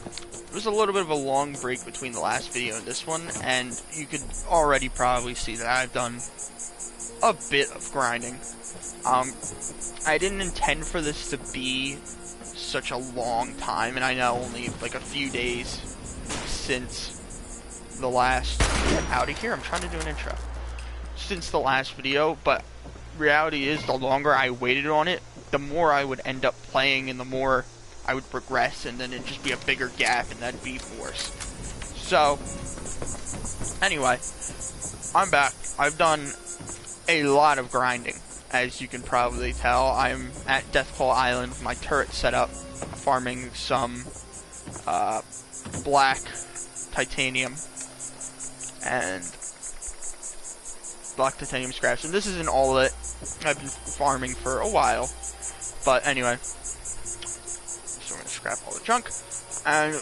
There was a little bit of a long break between the last video and this one, and you could already probably see that I've done a bit of grinding. I didn't intend for this to be such a long time, and I know only like a few days since the last... Get out of here, I'm trying to do an intro. Since the last video, but reality is the longer I waited on it, the more I would end up playing and the more I would progress, and then it'd just be a bigger gap, and that'd be worse. So, anyway, I'm back. I've done a lot of grinding, as you can probably tell. I'm at Deathclaw Island with my turret set up, farming some black titanium and black titanium scraps, and this isn't all of it. I've been farming for a while, but anyway, so we're going to scrap all the junk, and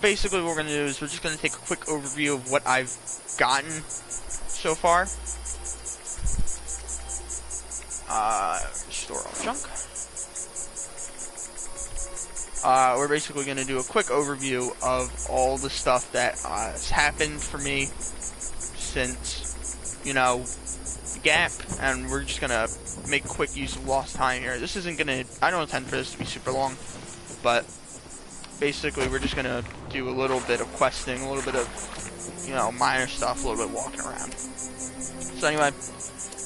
basically what we're going to do is we're just going to take a quick overview of what I've gotten so far. Store all junk. We're basically going to do a quick overview of all the stuff that has happened for me since, you know, the gap, and we're just going to make quick use of lost time here. This isn't going to, I don't intend for this to be super long, but basically we're just going to do a little bit of questing, a little bit of, you know, minor stuff, a little bit walking around. So anyway,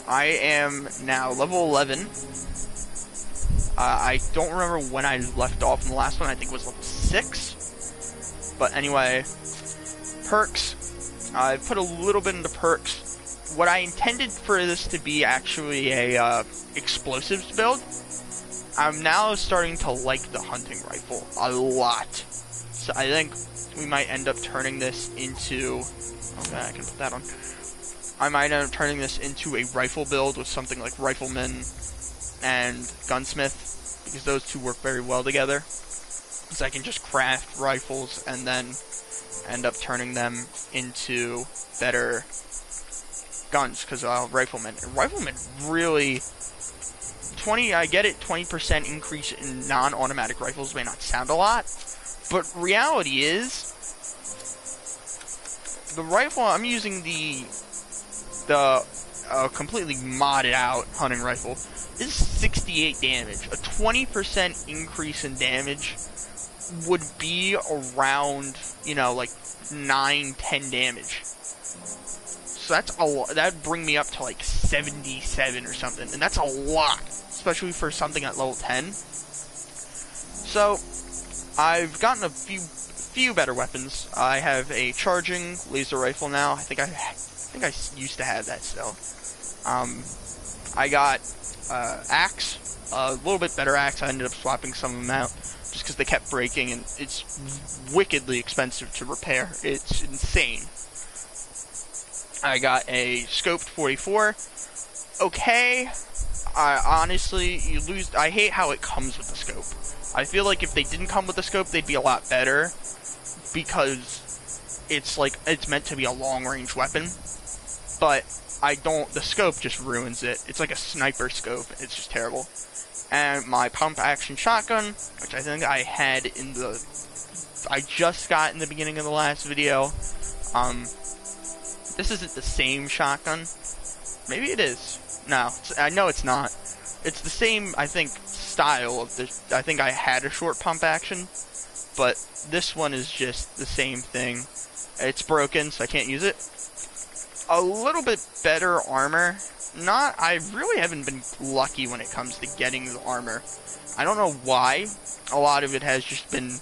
I am now level 11. I don't remember when I left off in the last one. I think it was level 6. But anyway, perks. I put a little bit into perks. What I intended for this to be actually a explosives build. I'm now starting to like the hunting rifle a lot. So I think we might end up turning this into... Okay, I can put that on. I might end up turning this into a rifle build with something like Rifleman and Gunsmith, because those two work very well together. So I can just craft rifles and then end up turning them into better guns, because Rifleman really... I get it, 20% increase in non-automatic rifles may not sound a lot, but reality is, the rifle, I'm using the completely modded out hunting rifle. This is 68 damage. A 20% increase in damage would be around, you know, like 9-10 damage. So that's a lot. That'd bring me up to like 77 or something, and that's a lot, especially for something at level 10. So I've gotten a few better weapons. I have a charging laser rifle now. I think I used to have that still. I got axe, a little bit better axe. I ended up swapping some of them out just because they kept breaking, and it's wickedly expensive to repair. It's insane. I got a scoped 44. Okay. Honestly, you lose. I hate how it comes with the scope. I feel like if they didn't come with the scope, they'd be a lot better, because it's like it's meant to be a long-range weapon. But the scope just ruins it. It's like a sniper scope. It's just terrible. And my pump action shotgun, which I think I had I just got in the beginning of the last video. This isn't the same shotgun. Maybe it is. No, I know it's not. It's the same, I think, style of this. I think I had a short pump action, but this one is just the same thing. It's broken, so I can't use it. A little bit better armor. I really haven't been lucky when it comes to getting the armor. I don't know why. A lot of it has just been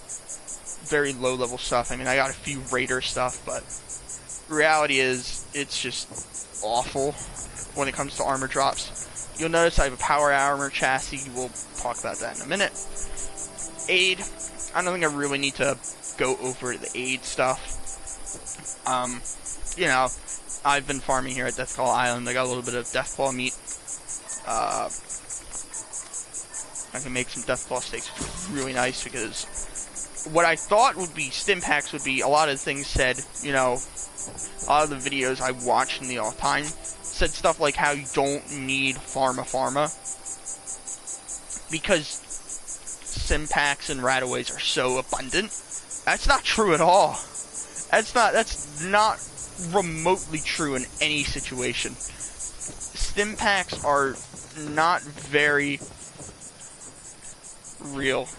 very low level stuff. I mean, I got a few Raider stuff, but reality is it's just awful when it comes to armor drops. You'll notice I have a power armor chassis. We'll talk about that in a minute. Aid. I don't think I really need to go over the aid stuff. You know, I've been farming here at Deathclaw Island. I got a little bit of Deathclaw meat. I can make some Deathclaw steaks, which is really nice, because what I thought would be Stimpaks would be a lot of things said, you know, a lot of the videos I watched in the all time said stuff like how you don't need Pharma, because Stimpaks and Rataways are so abundant That's not true at all. That's not remotely true in any situation. Stim packs are not very real.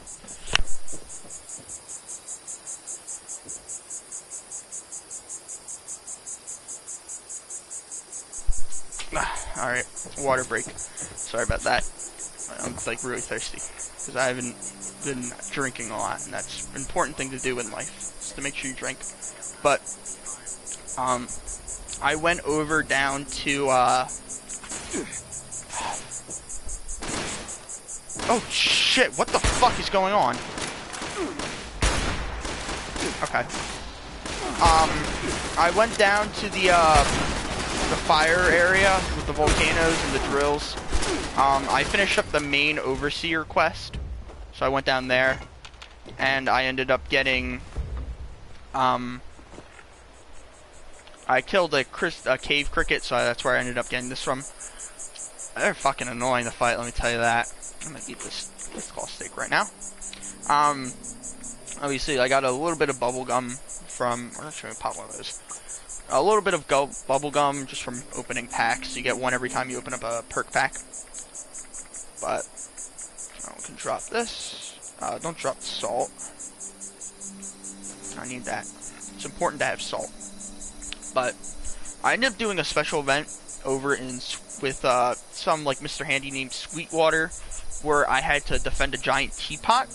Alright, water break. Sorry about that. I'm like really thirsty because I haven't been drinking a lot, and that's an important thing to do in life, is to make sure you drink. But I went over down to oh shit, what the fuck is going on? Okay. I went down to the fire area with the volcanoes and the drills. I finished up the main overseer quest, so I went down there, and I ended up getting, I killed a cave cricket, so that's where I ended up getting this from. They're fucking annoying to fight, let me tell you that. I'm gonna eat this claw steak right now. Obviously, I got a little bit of bubble gum from, I'm not sure, pop one of those. A little bit of bubble gum just from opening packs. You get one every time you open up a perk pack. But I can drop this. Don't drop the salt. I need that. It's important to have salt. But I ended up doing a special event over with some like Mr. Handy named Sweetwater, where I had to defend a giant teapot.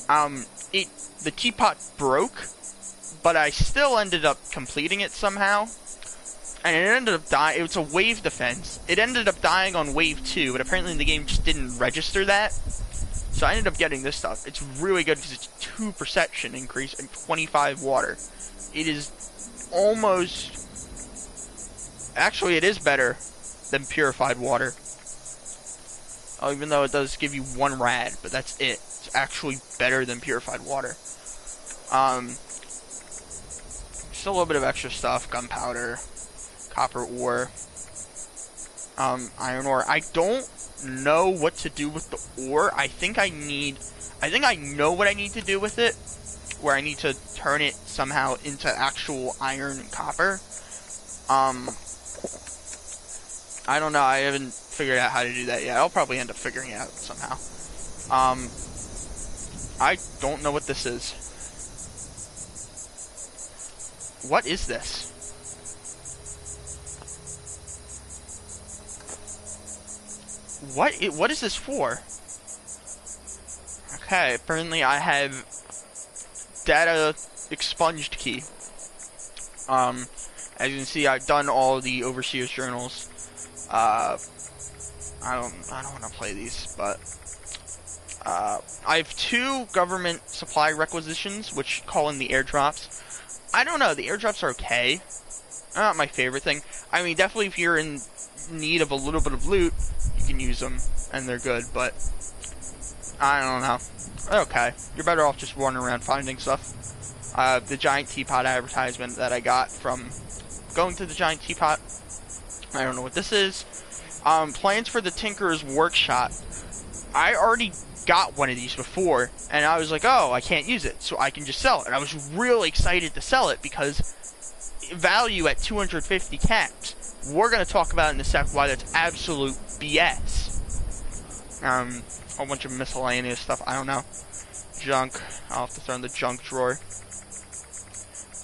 The teapot broke, but I still ended up completing it somehow. And it ended up dying. It was a wave defense. It ended up dying on wave 2, but apparently the game just didn't register that. So I ended up getting this stuff. It's really good because it's 2 perception increase and 25 water. It is almost... Actually, it is better than purified water. Oh, even though it does give you 1 rad, but that's it. It's actually better than purified water. Just a little bit of extra stuff. Gunpowder. Copper ore. Iron ore. I don't know what to do with the ore. I think I know what I need to do with it. Where I need to turn it somehow into actual iron and copper. I don't know. I haven't figured out how to do that yet. I'll probably end up figuring it out somehow. I don't know what this is. What is this? What is this for? Okay, apparently I have data expunged key. As you can see, I've done all the Overseer's journals. I don't want to play these, but I have 2 government supply requisitions, which call in the airdrops. I don't know, the airdrops are okay. Not my favorite thing. I mean, definitely if you're in need of a little bit of loot, you can use them, and they're good, but I don't know. They're okay. You're better off just running around finding stuff. The giant teapot advertisement that I got from going to the giant teapot. I don't know what this is. Plans for the Tinkerer's Workshop. I already got one of these before, and I was like, oh, I can't use it, so I can just sell it. And I was really excited to sell it because value at 250 caps. We're going to talk about in a sec why that's absolute BS. A bunch of miscellaneous stuff. I don't know. Junk. I'll have to throw in the junk drawer.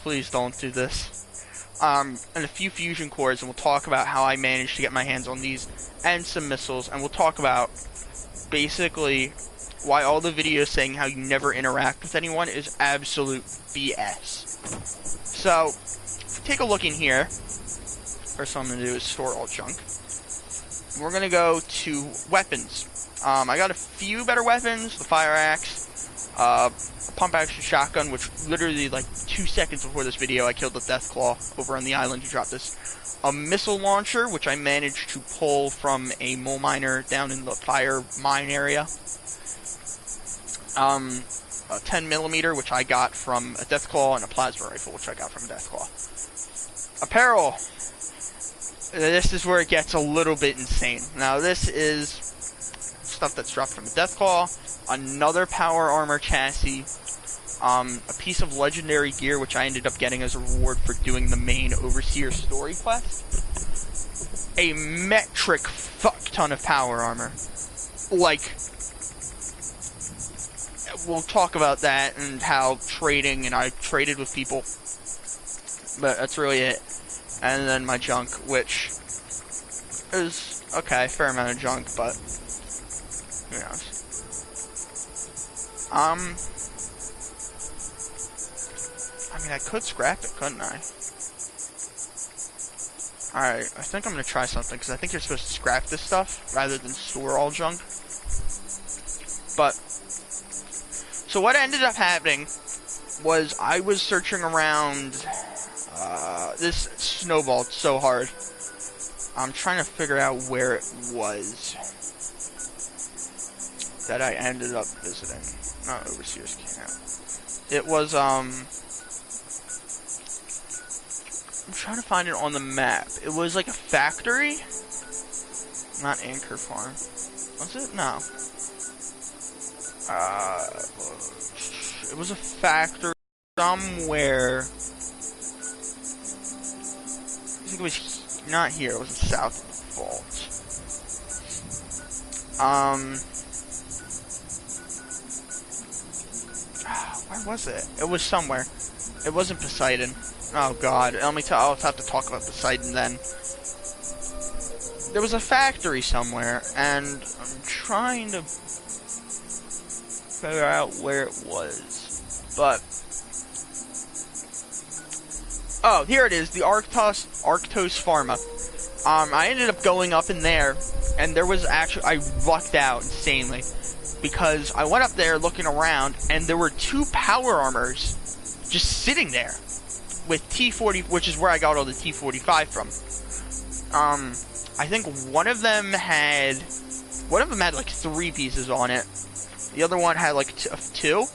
Please don't do this. And a few fusion cores, and we'll talk about how I managed to get my hands on these, and some missiles, and we'll talk about basically why all the videos saying how you never interact with anyone is absolute BS. So, take a look in here. First thing I'm going to do is store all junk. We're going to go to weapons. I got a few better weapons. The fire axe, a pump action shotgun, which literally like 2 seconds before this video I killed the Deathclaw over on the island who dropped this. A missile launcher, which I managed to pull from a mole miner down in the fire mine area. A 10mm, which I got from a Deathclaw, and a plasma rifle, which I got from a Deathclaw. Apparel. This is where it gets a little bit insane. Now, this is stuff that's dropped from a Deathclaw, another power armor chassis, a piece of legendary gear, which I ended up getting as a reward for doing the main Overseer story quest. A metric fuck ton of power armor. Like, we'll talk about that and how trading, and I traded with people. But that's really it. And then my junk, which is, okay, fair amount of junk, but, who knows. I mean, I could scrap it, couldn't I? Alright, I think I'm gonna try something, because I think you're supposed to scrap this stuff, rather than store all junk. But, so what ended up happening was I was searching around, this snowballed so hard. I'm trying to figure out where it was that I ended up visiting. Not Overseer's Camp. It was, I'm trying to find it on the map. It was like a factory. Not Anchor Farm. Was it? No. It was a factory somewhere. I think it was not here. It was south of the vault. Where was it? It was somewhere. It wasn't Poseidon. Oh god, let me tell. I'll have to talk about Poseidon then. There was a factory somewhere, and I'm trying to figure out where it was. But oh, here it is, the Arctos Pharma. I ended up going up in there, and there was actually, I lucked out insanely, because I went up there looking around, and there were 2 power armors just sitting there with T40, which is where I got all the T45 from. I think one of them had like 3 pieces on it. The other one had like 2.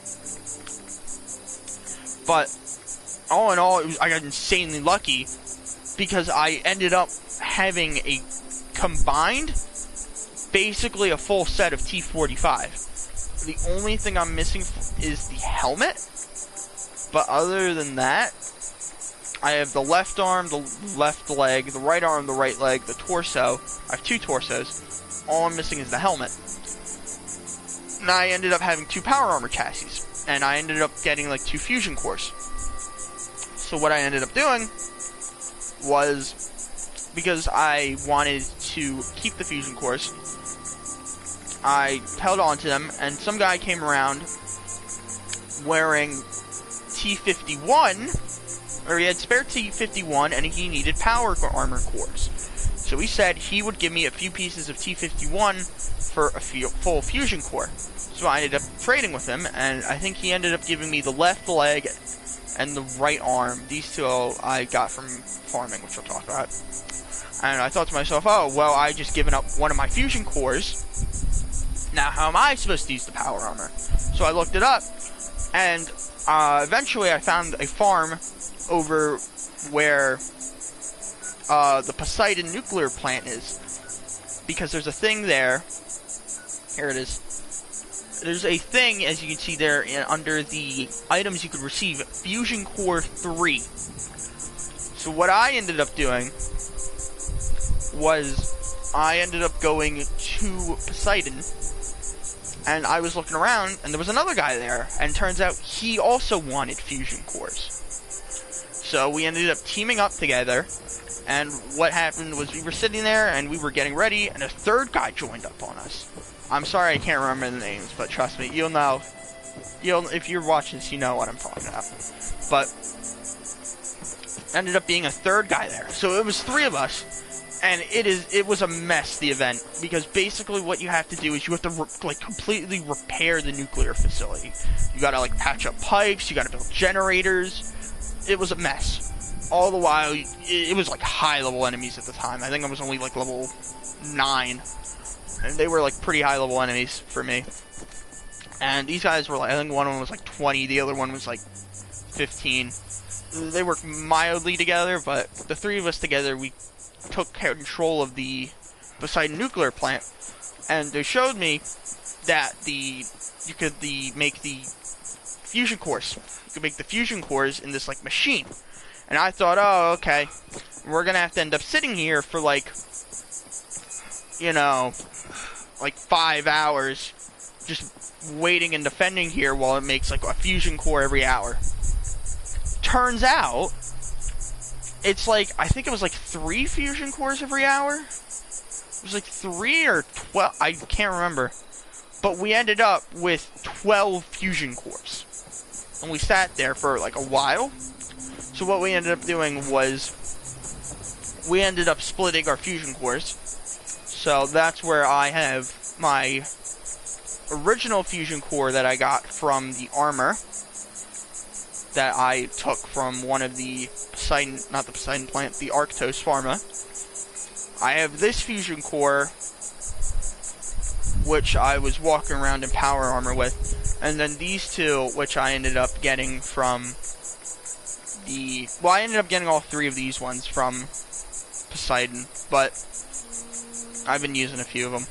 But all in all, I got insanely lucky because I ended up having a combined, basically a full set of T45. The only thing I'm missing is the helmet. But other than that, I have the left arm, the left leg, the right arm, the right leg, the torso. I have 2 torsos. All I'm missing is the helmet. And I ended up having 2 power armor chassis. And I ended up getting like 2 fusion cores. So what I ended up doing was, because I wanted to keep the fusion cores, I held on to them, and some guy came around wearing T51, or he had spare T51, and he needed power armor cores. So he said he would give me a few pieces of T51 for a full fusion core. So I ended up trading with him, and I think he ended up giving me the left leg and the right arm. These 2 I got from farming, which we'll talk about. And I thought to myself, oh, well, I just given up one of my fusion cores. Now, how am I supposed to use the power armor? So I looked it up, and eventually I found a farm over where the Poseidon nuclear plant is. Because there's a thing there. Here it is. There's a thing, as you can see there, under the items you could receive, Fusion Core 3. So what I ended up doing was, I ended up going to Poseidon, and I was looking around, and there was another guy there, and turns out he also wanted Fusion Cores. So we ended up teaming up together, and what happened was we were sitting there, and we were getting ready, and a 3rd guy joined up on us. I'm sorry I can't remember the names, but trust me, you'll know. If you're watching this, you know what I'm talking about. But ended up being a 3rd guy there. So it was 3 of us, and it was a mess, the event, because basically what you have to do is you have to like completely repair the nuclear facility. You gotta like patch up pipes, you gotta build generators. It was a mess. All the while, it was like high level enemies at the time. I think I was only like level 9. And they were like pretty high level enemies for me. And these guys were like, I think one of them was like 20, the other one was like 15. They worked mildly together, but the 3 of us together, we took control of the Poseidon nuclear plant. And they showed me that make the fusion cores. You can make the fusion cores in this, like, machine. And I thought, oh, okay, we're gonna have to end up sitting here for, like, you know, like 5 hours, just waiting and defending here while it makes, like, a fusion core every hour. Turns out, it's like, I think it was like 3 fusion cores every hour? It was like 3 or 12, I can't remember. But we ended up with 12 fusion cores. And we sat there for like a while. So what we ended up doing was, we ended up splitting our fusion cores. So that's where I have my original fusion core that I got from the armor. That I took from one of the Poseidon, not the Poseidon plant, the Arctos Pharma. I have this fusion core, which I was walking around in power armor with, and then these two, which I ended up getting from the, well, I ended up getting all 3 of these ones from Poseidon, but I've been using a few of them.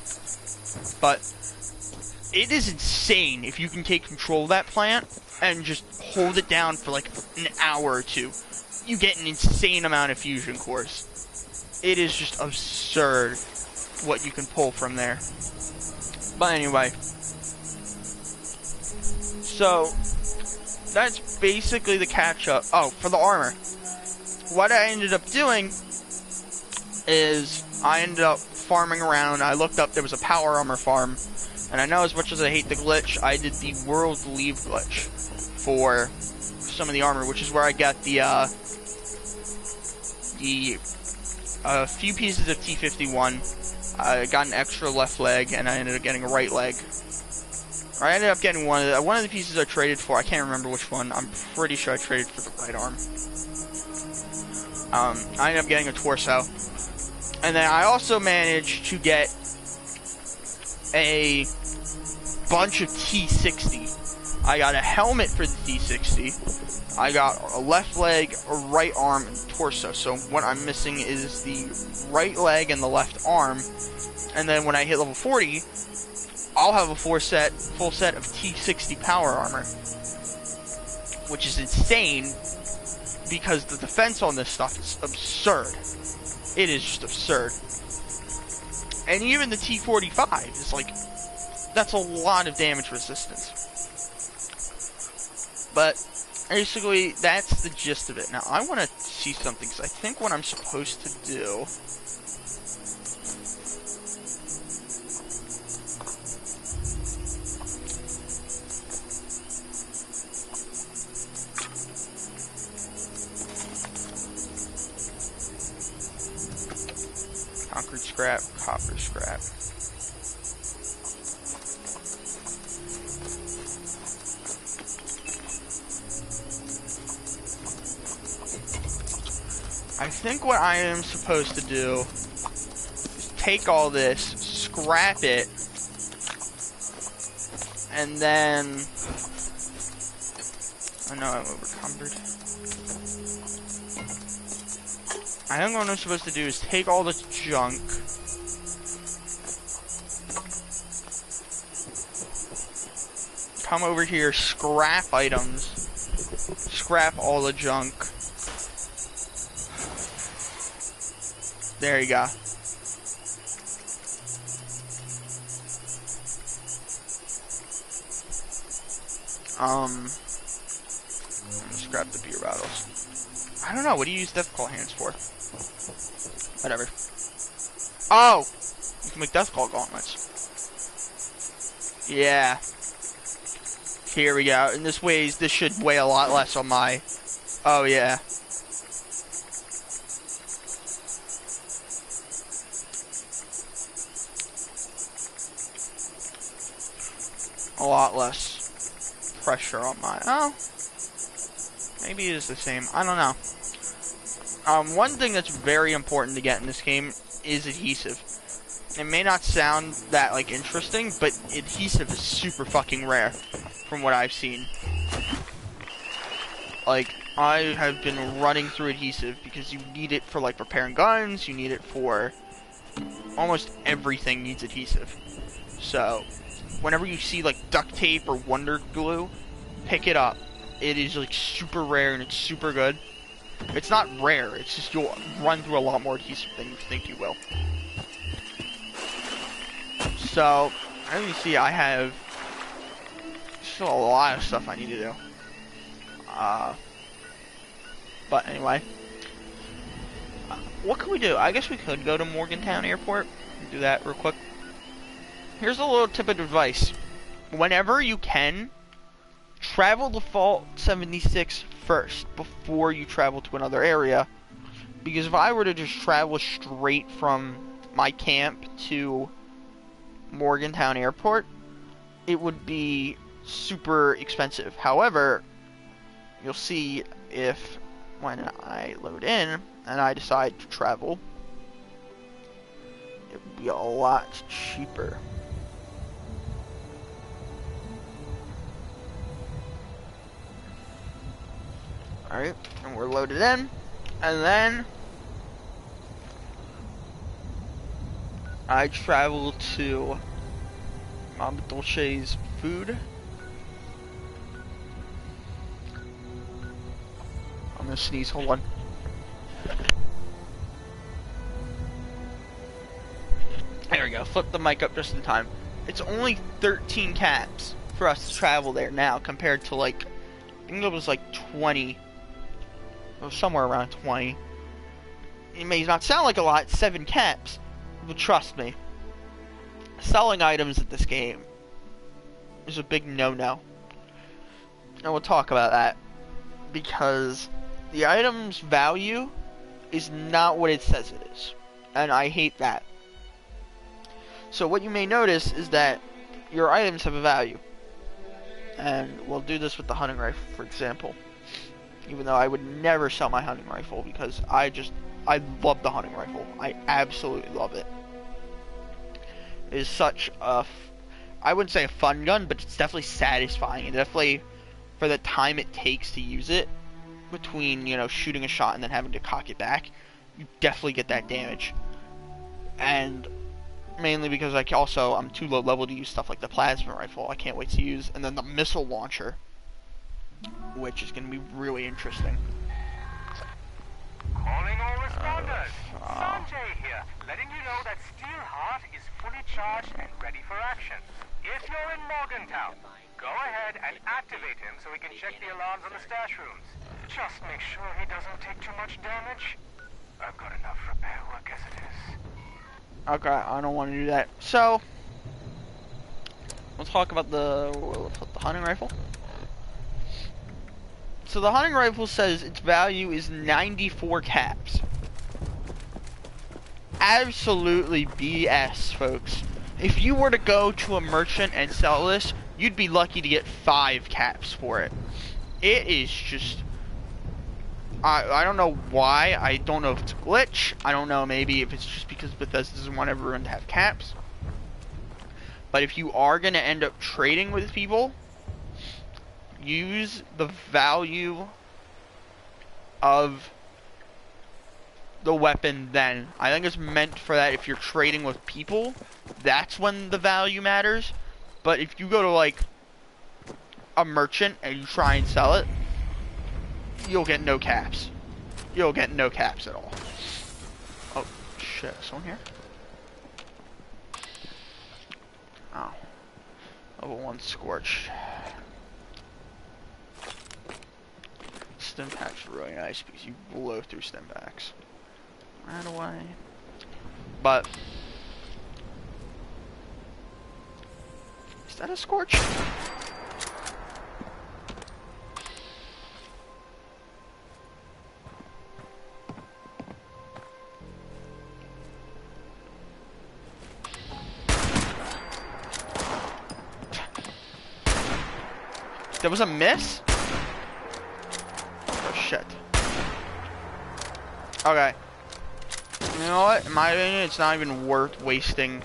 But it is insane if you can take control of that plant and just hold it down for like an hour or 2. You get an insane amount of fusion cores. It is just absurd what you can pull from there. But anyway, so that's basically the catch-up. Oh, for the armor, what I ended up doing is I ended up farming around. I looked up, there was a power armor farm, and I know as much as I hate the glitch, I did the world leave glitch for some of the armor, which is where I got the few pieces of T51. I got an extra left leg, and I ended up getting a right leg. Or I ended up getting one of the pieces I traded for. I can't remember which one. I'm pretty sure I traded for the right arm. I ended up getting a torso, and then I also managed to get a bunch of T60. I got a helmet for the T60. I got a left leg, a right arm, and torso. So what I'm missing is the right leg and the left arm. And then when I hit level 40, I'll have a full set of T60 power armor, which is insane because the defense on this stuff is absurd. It is just absurd. And even the T45 is like, that's a lot of damage resistance. But basically, that's the gist of it. Now, I want to see something, because I think what I'm supposed to do... Concrete scrap, copper scrap. I think what I am supposed to do is take all this, scrap it, and then... I know I'm overcumbered. I think what I'm supposed to do is take all this junk, come over here, scrap items, scrap all the junk. There you go. Scrap the beer bottles. I don't know, what do you use Death Claw hands for? Whatever. Oh! You can make Death Claw gauntlets. Yeah. Here we go. And this should weigh a lot less on my... Oh, yeah. A lot less pressure on my... Oh. Maybe it is the same. I don't know. One thing that's very important to get in this game is adhesive. It may not sound that, like, interesting, but adhesive is super fucking rare, from what I've seen. Like, I have been running through adhesive because you need it for, like, repairing guns, you need it for... Almost everything needs adhesive. So, whenever you see, like, duct tape or Wonder Glue, pick it up. It is like super rare and it's super good. It's not rare, it's just you'll run through a lot more adhesive than you think you will. So, as you see, I have still a lot of stuff I need to do. But anyway. What can we do? I guess we could go to Morgantown Airport and do that real quick. Here's a little tip of advice. Whenever you can, travel to Vault 76 first before you travel to another area. Because if I were to just travel straight from my camp to Morgantown Airport, it would be super expensive. However, you'll see if when I load in and I decide to travel, it would be a lot cheaper. Alright, and we're loaded in, and then I travel to Mama Dolce's food. I'm gonna sneeze, hold on. There we go, flip the mic up just in time. It's only 13 caps for us to travel there now compared to like, I think it was like 20. It was somewhere around 20. It may not sound like a lot, 7 caps, but trust me, selling items at this game is a big no-no. And we'll talk about that, because the item's value is not what it says it is, and I hate that. So what you may notice is that your items have a value, and we'll do this with the hunting rifle, for example. Even though I would never sell my hunting rifle, because I love the hunting rifle. I absolutely love it. It is such a, I wouldn't say a fun gun, but it's definitely satisfying, and definitely for the time it takes to use it, between, you know, shooting a shot and then having to cock it back, you definitely get that damage. And mainly because I'm too low level to use stuff like the plasma rifle. I can't wait to use, and then the missile launcher, which is going to be really interesting. Calling all responders. Sanjay here, letting you know that Steelheart is fully charged and ready for action. If you're in Morgantown, go ahead and activate him so we can check the alarms on the stash rooms. Just make sure he doesn't take too much damage. I've got enough repair work as it is. Okay, I don't want to do that. So, we'll talk about the hunting rifle. So the hunting rifle says its value is 94 caps. Absolutely BS, folks. If you were to go to a merchant and sell this, you'd be lucky to get 5 caps for it. It is just, I don't know why. I don't know if it's a glitch. I don't know, maybe if it's just because Bethesda doesn't want everyone to have caps. But if you are going to end up trading with people, use the value of the weapon then. I think it's meant for that if you're trading with people. That's when the value matters. But if you go to like a merchant and you try and sell it, you'll get no caps. You'll get no caps at all. Oh shit, someone here? Oh. Level 1 Scorch. Stim pack's really nice because you blow through stim packs right away. But is that a Scorch? There was a miss? Oh shit. Okay. You know what? In my opinion, it's not even worth wasting.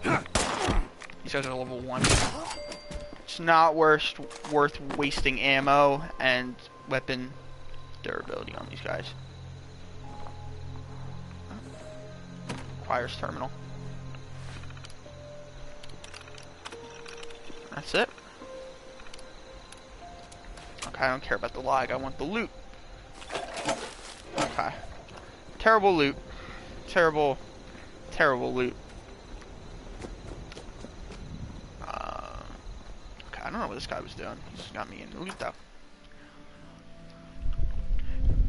These guys are level 1. It's not worth wasting ammo and weapon durability on these guys. Requires terminal. That's it. Okay, I don't care about the lag. I want the loot. Okay. Terrible loot. Terrible, terrible loot. Okay, I don't know what this guy was doing. He's got me in the loot, though.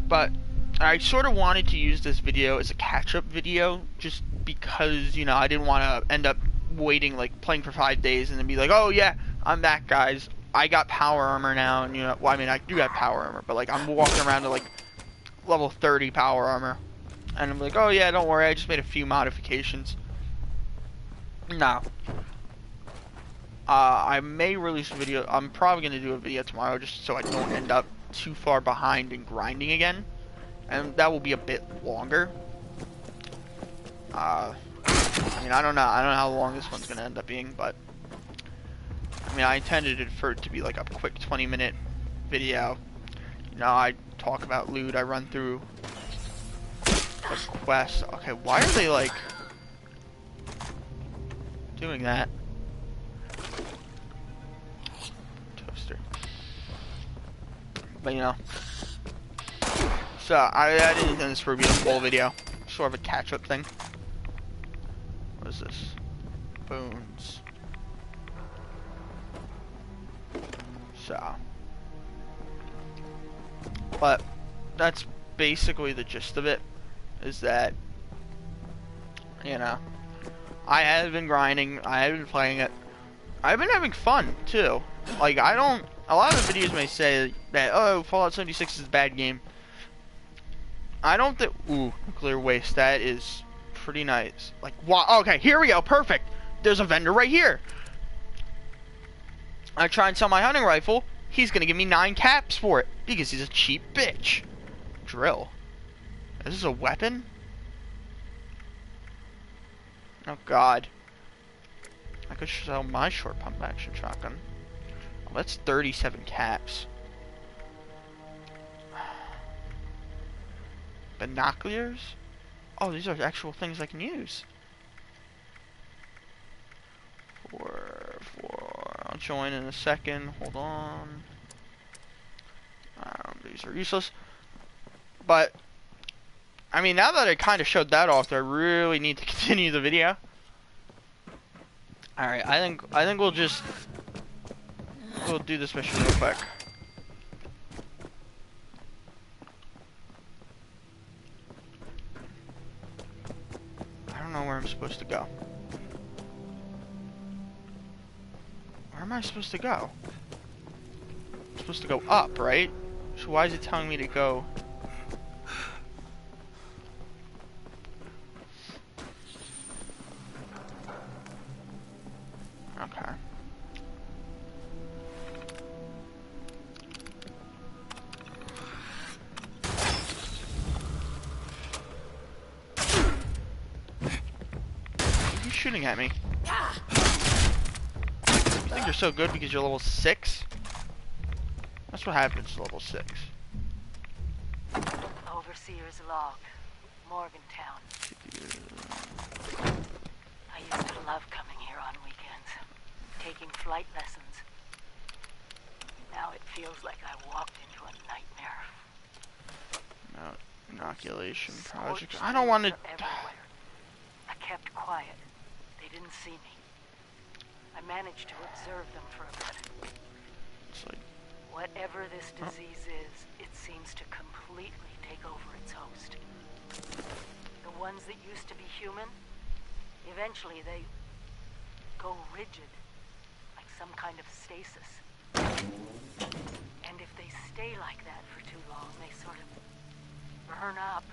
But I sort of wanted to use this video as a catch-up video, just because, you know, I didn't want to end up waiting, like, playing for 5 days and then be like, oh yeah, I'm back, guys. I got power armor now, and, you know, well, I mean, I do have power armor, but, like, I'm walking around to, like, level 30 power armor. And I'm like, oh yeah, don't worry, I just made a few modifications. No. I may release a video. I'm probably going to do a video tomorrow just so I don't end up too far behind in grinding again. And that will be a bit longer. I mean, I don't know how long this one's going to end up being, but I mean, I intended it for it to be like a quick 20-minute video. You know, I talk about loot, I run through the quest. Okay, why are they like doing that? Toaster. But you know, so I didn't intend this to be a full video, sort of a catch-up thing. What is this? Bones. So, but that's basically the gist of it. Is that, you know, I have been grinding, I have been playing it, I've been having fun too. Like, a lot of the videos may say that, oh, Fallout 76 is a bad game. I don't think, ooh, nuclear waste, that is pretty nice. Like, wow, okay, here we go, perfect. There's a vendor right here. I try and sell my hunting rifle, he's gonna give me 9 caps for it, because he's a cheap bitch. Drill. Is this a weapon? Oh god. I could sell my short pump action shotgun. Oh, that's 37 caps. Binoculars? Oh, these are actual things I can use. I'll join in a second. Hold on. These are useless. But I mean, now that I kind of showed that off, I really need to continue the video. All right, I think we'll do this mission real quick. I don't know where I'm supposed to go. Where am I supposed to go? I'm supposed to go up, right? So why is it telling me to go? Okay. Who's shooting at me? You think you're so good because you're level 6? That's what happens to level 6. Overseer's log, Morgantown. I used to love coming here on weekends, taking flight lessons. Now it feels like I walked into a nightmare. No, inoculation project. I don't want to. I kept quiet. They didn't see me. I managed to observe them for a bit. It's like, whatever this disease is, it seems to completely take over its host. The ones that used to be human, eventually they go rigid, like some kind of stasis. And if they stay like that for too long, they sort of burn up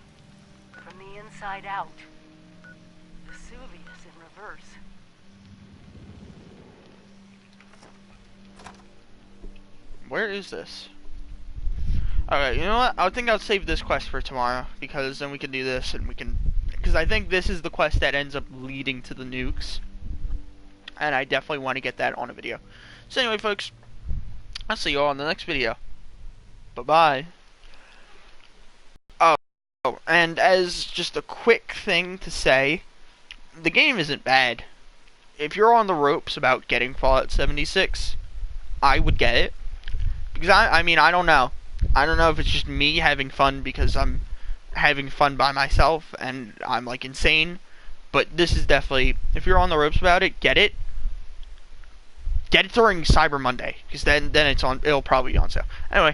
from the inside out. Vesuvius in reverse. where is this? Alright, you know what? I think I'll save this quest for tomorrow, because then we can do this, and we can... Because I think this is the quest that ends up leading to the nukes. And I definitely want to get that on a video. So anyway, folks, I'll see you all in the next video. Bye-bye. Oh, and as just a quick thing to say, the game isn't bad. If you're on the ropes about getting Fallout 76, I would get it. Because I mean, I don't know. I don't know if it's just me having fun because I'm having fun by myself and I'm like insane. But this is definitely, if you're on the ropes about it, get it. Get it during Cyber Monday, because then it's on. It'll probably be on sale. Anyway.